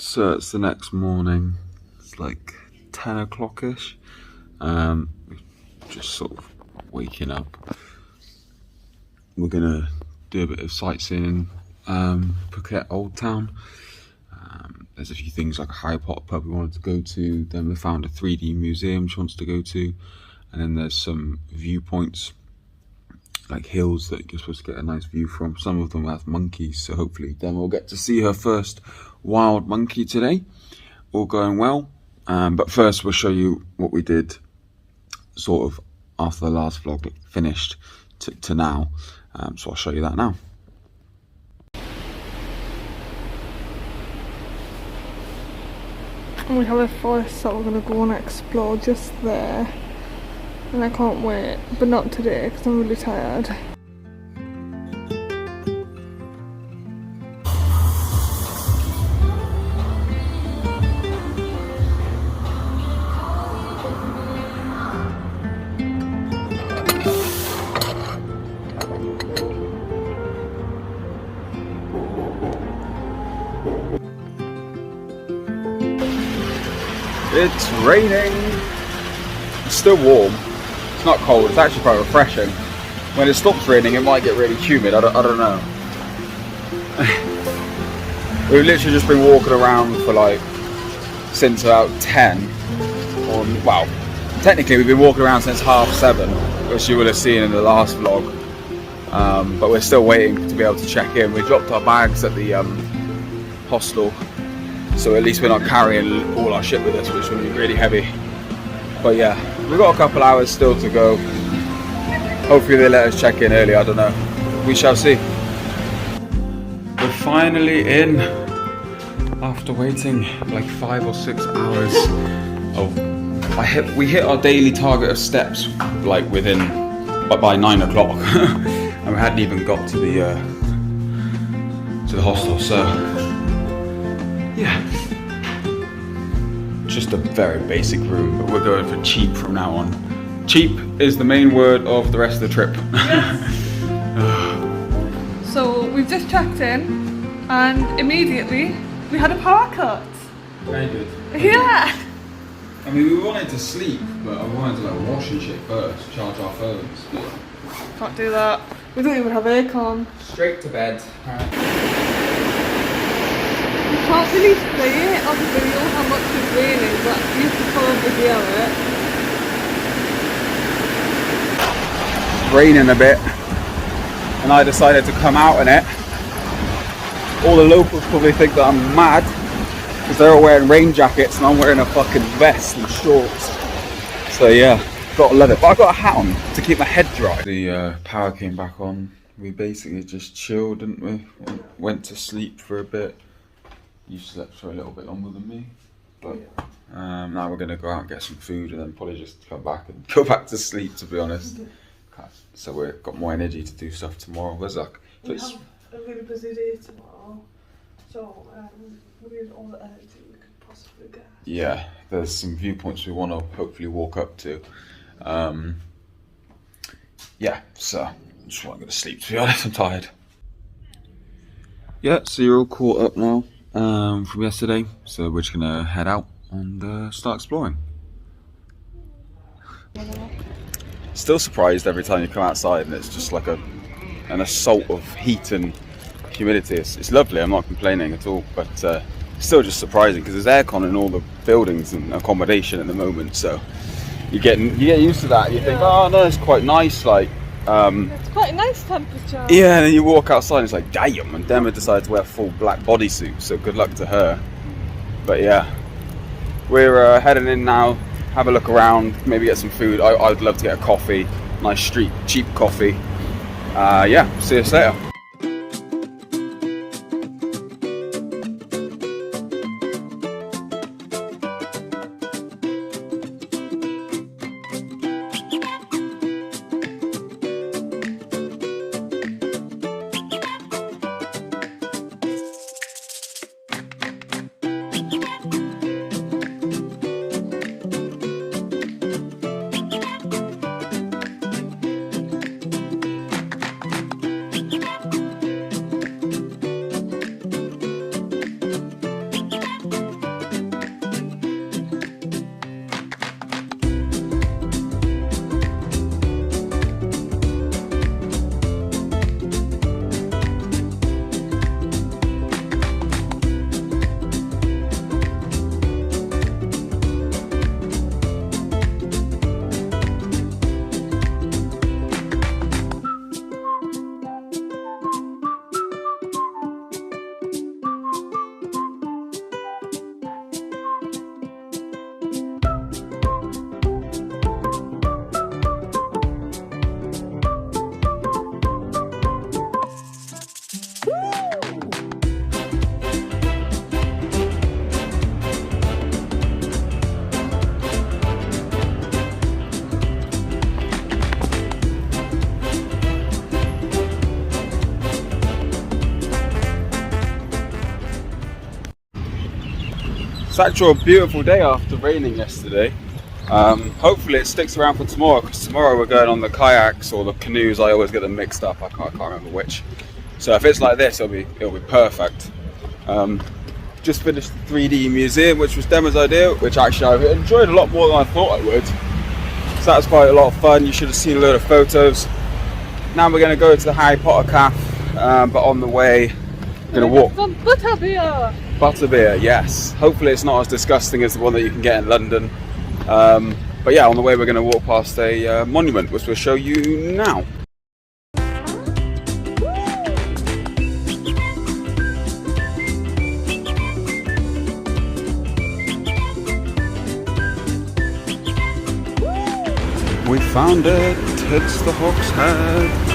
So it's the next morning. It's like 10 o'clock-ish. Just sort of waking up. We're gonna do a bit of sightseeing in Phuket Old Town. There's a few things like a Harry Potter pub we wanted to go to. Then we found a 3D museum she wants to go to. And then there's some viewpoints, like hills that you're supposed to get a nice view from. Some of them have monkeys, so hopefully then we'll get to see her first wild monkey today. All going well. But first we'll show you what we did sort of after the last vlog finished to now. So I'll show you that now. We have a forest that we're going to go and explore just there, and I can't wait, but not today because I'm really tired. It's raining. It's still warm. It's not cold. It's actually quite refreshing. When it stops raining, it might get really humid. I don't know. We've literally just been walking around for since about 10. Well, technically we've been walking around since 7:30, which you will have seen in the last vlog. But we're still waiting to be able to check in. We dropped our bags at the hostel. So at least we're not carrying all our shit with us, which will be really heavy. But yeah, we've got a couple hours still to go. Hopefully they let us check in early, I don't know. We shall see. We're finally in after waiting like 5 or 6 hours. We hit our daily target of steps by 9 o'clock. And we hadn't even got to the hostel, so yeah, just a very basic room, but we're going for cheap from now on. Cheap is the main word of the rest of the trip. Yes. So we've just checked in, and immediately we had a power cut. Very good. Yeah. I mean, we wanted to sleep, but I wanted to wash and shit first, charge our phones. But Can't do that. We don't even have aircon. straight to bed. Can't really say it on the video how much it's raining, but you can probably hear it. It's raining a bit, and I decided to come out in it. All the locals probably think that I'm mad, because they're all wearing rain jackets and I'm wearing a fucking vest and shorts. So yeah, gotta love it. But I got a hat on to keep my head dry. The power came back on. We basically just chilled, didn't we? Went to sleep for a bit. You slept for a little bit longer than me, but now we're gonna go out and get some food and then probably just come back and go back to sleep, to be honest. So we've got more energy to do stuff tomorrow. Where's that? We have a really busy day tomorrow, so we need all the energy we could possibly get. Yeah, there's some viewpoints we want to hopefully walk up to. Yeah, so I just want to go to sleep, to be honest. I'm tired. Yeah, so you're all caught up now from yesterday, so we're just gonna head out and start exploring. Still surprised every time you come outside and it's just like an assault of heat and humidity. It's lovely, I'm not complaining at all, but still just surprising because there's aircon in all the buildings and accommodation at the moment, so you get used to that. You think, oh no, it's quite nice, it's quite a nice temperature. yeah, and then you walk outside and it's like, damn, and Emma decided to wear a full black bodysuit, so good luck to her. But yeah, we're heading in now, have a look around, maybe get some food. I'd love to get a coffee, nice street, cheap coffee. Yeah, see you later. It's actually a beautiful day after raining yesterday. Hopefully it sticks around for tomorrow, because tomorrow we're going on the kayaks or the canoes. I always get them mixed up. I can't remember which. So if it's like this, it'll be perfect. Just finished the 3D museum, which was Dema's idea, which actually I've enjoyed a lot more than I thought I would. So that was quite a lot of fun. You should have seen a load of photos. Now we're going to go to the Harry Potter cafe, but on the way we're going to walk. Some butterbeer! Butterbeer, yes. Hopefully it's not as disgusting as the one that you can get in London. But yeah, on the way we're going to walk past a monument, which we'll show you now. We found it, it's the Hawk's Head.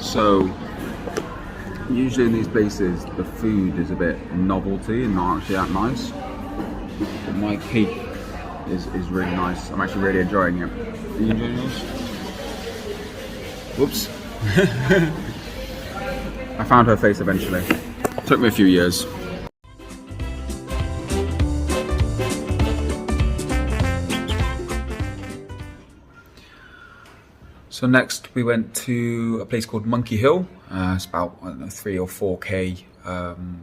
So, usually in these places the food is a bit novelty and not actually that nice. But my cake is really nice. I'm actually really enjoying it. Are you enjoying yours? Whoops. I found her face eventually. Took me a few years. So next we went to a place called Monkey Hill. It's about, I don't know, 3 or 4k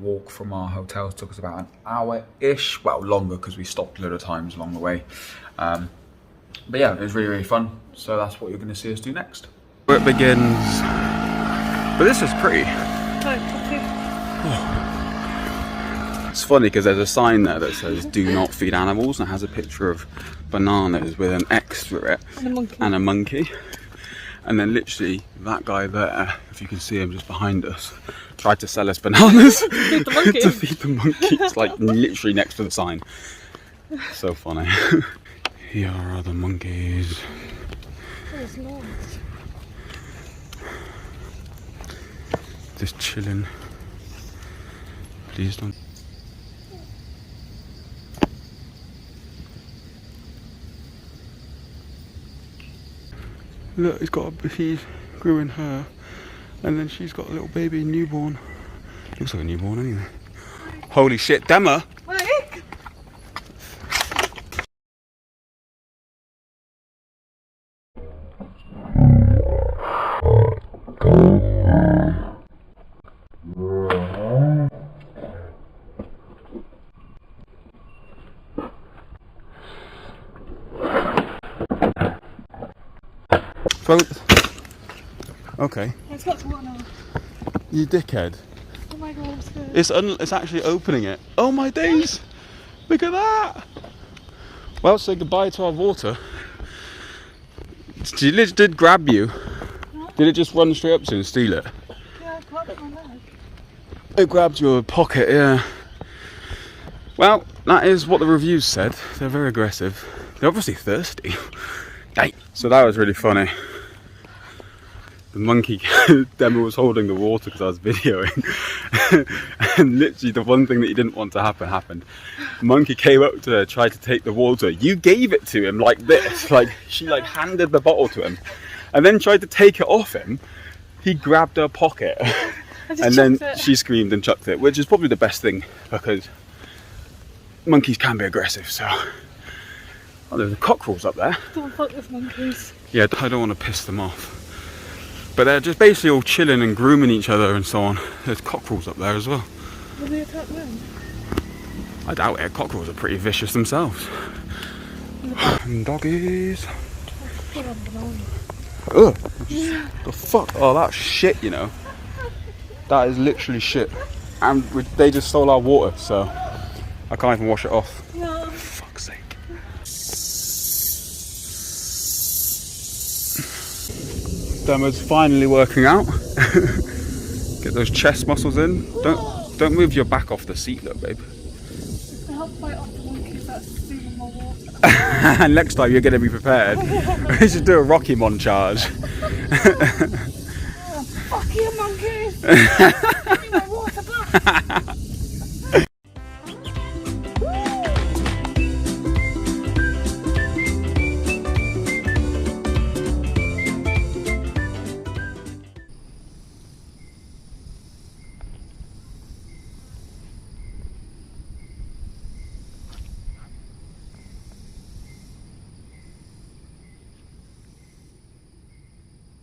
walk from our hotel. It took us about an hour-ish, well longer because we stopped a lot of times along the way. But yeah, it was really fun. So that's what you're going to see us do next. Where it begins. But this is pretty. It's funny because there's a sign there that says "Do not feed animals" and it has a picture of bananas with an X through it and a monkey. And then literally that guy there, if you can see him just behind us, tried to sell us bananas to feed the monkey. It's like literally next to the sign. So funny. Here are the monkeys. Just chilling. Please don't. Look, he's growing her, and then she's got a little baby newborn. Looks like a newborn anyway. Holy shit, Dema! Okay. It's got to what now? You dickhead. Oh my god, I'm scared. It's actually opening it. Oh my days! Look at that! Well, say goodbye to our water. Did grab you? What? Did it just run straight up to you and steal it? Yeah, it grabbed my leg. It grabbed your pocket, yeah. Well, that is what the reviews said. They're very aggressive. They're obviously thirsty. Hey. So that was really funny. The monkey, Dema was holding the water because I was videoing. And literally the one thing that you didn't want to happen happened. The monkey came up to her, tried to take the water. You gave it to him like this. Like, she like handed the bottle to him and then tried to take it off him. He grabbed her pocket and then she screamed and chucked it, which is probably the best thing because monkeys can be aggressive, so. Oh, there's cockerels up there. Don't fuck with monkeys. Yeah, I don't want to piss them off. But they're just basically all chilling and grooming each other and so on. There's cockerels up there as well. Will they attack them? I doubt it. Cockerels are pretty vicious themselves. And doggies. Ugh. The fuck? Oh, that's shit, you know. That is literally shit. And they just stole our water, so I can't even wash it off. No. For fuck's sake. Dema's finally working out. Get those chest muscles in. Don't move your back off the seat, though, babe. Help fight off the monkeys that's stealing my water. And next time you're going to be prepared. We should do a Rocky montage. Fuck you, monkeys! Give me my water back!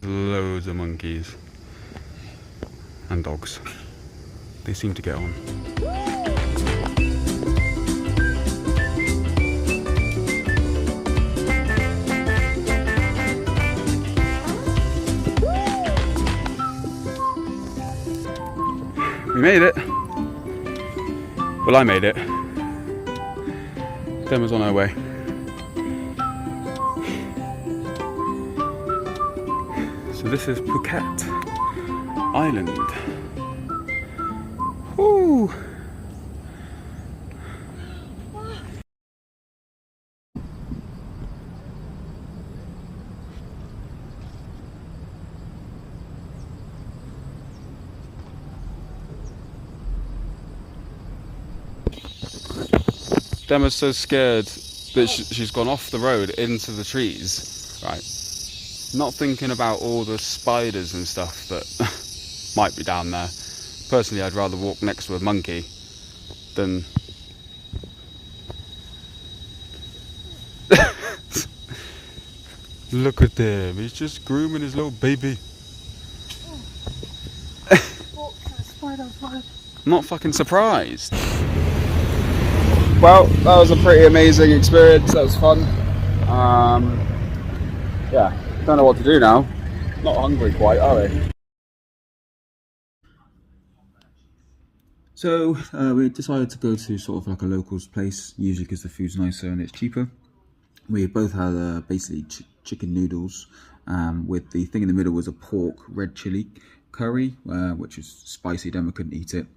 Loads of monkeys and dogs. They seem to get on. We made it. Well, I made it. Emma's on her way. So this is Phuket Island. Woo! Emma's so scared that she's gone off the road into the trees, right? Not thinking about all the spiders and stuff that might be down there. Personally, I'd rather walk next to a monkey than... Look at him, he's just grooming his little baby. Not fucking surprised. Well, that was a pretty amazing experience. That was fun. Yeah, don't know what to do now. Not hungry quite, are we? So we decided to go to sort of like a locals place, usually because the food's nicer and it's cheaper. We both had basically chicken noodles. With the thing in the middle was a pork red chili curry, which is spicy. Emma couldn't eat it,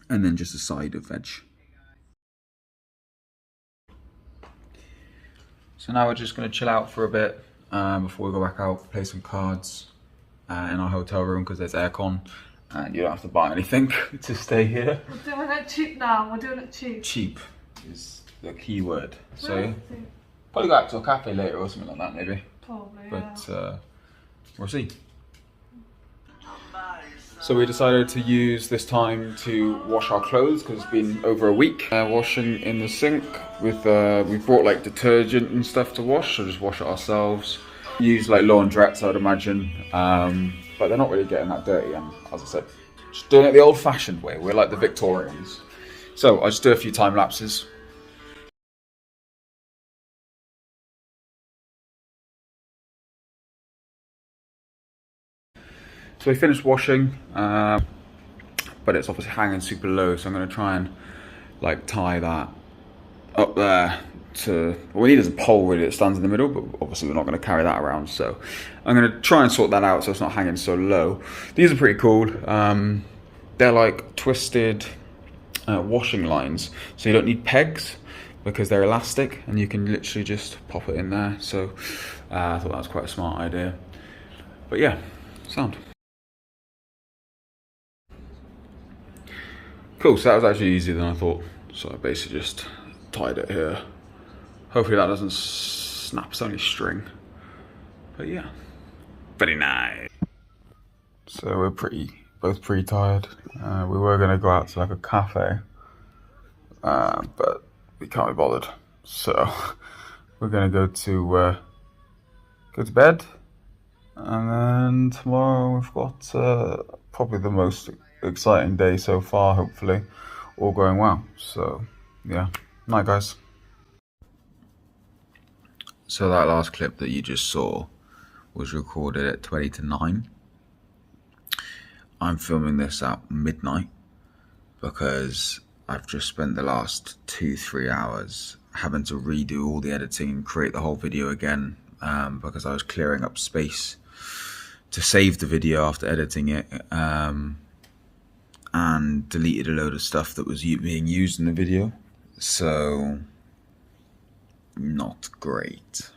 and then just a side of veg. So now we're just going to chill out for a bit before we go back out, play some cards in our hotel room because there's aircon and you don't have to buy anything to stay here. We're doing it cheap now, we're doing it cheap. Cheap is the key word. So probably go out to a cafe later or something like that maybe. Probably, but we'll see. So we decided to use this time to wash our clothes because it's been over a week. Washing in the sink with, we brought like detergent and stuff to wash, so just wash it ourselves. Use like laundrettes, I'd imagine, but they're not really getting that dirty. And as I said, just doing it the old-fashioned way. We're like the Victorians. So I'll just do a few time lapses. So we finished washing, but it's obviously hanging super low, so I'm going to try and like tie that up there to, well, we need a pole really that stands in the middle, but obviously we're not going to carry that around, so I'm going to try and sort that out so it's not hanging so low. These are pretty cool. They're like twisted washing lines, so you don't need pegs because they're elastic and you can literally just pop it in there. So I thought that was quite a smart idea. But yeah, sound. Cool, so that was actually easier than I thought. So I basically just tied it here. Hopefully that doesn't snap, it's only string. But yeah, very nice. So we're both pretty tired. We were gonna go out to like a cafe, but we can't be bothered. So we're gonna go to bed. And then tomorrow we've got probably the most exciting day so far, hopefully, all going well. So yeah, night guys. So that last clip that you just saw was recorded at 20 to 9. I'm filming this at midnight because I've just spent the last 2-3 hours having to redo all the editing and create the whole video again because I was clearing up space to save the video after editing it, and deleted a load of stuff that was being used in the video. So, not great.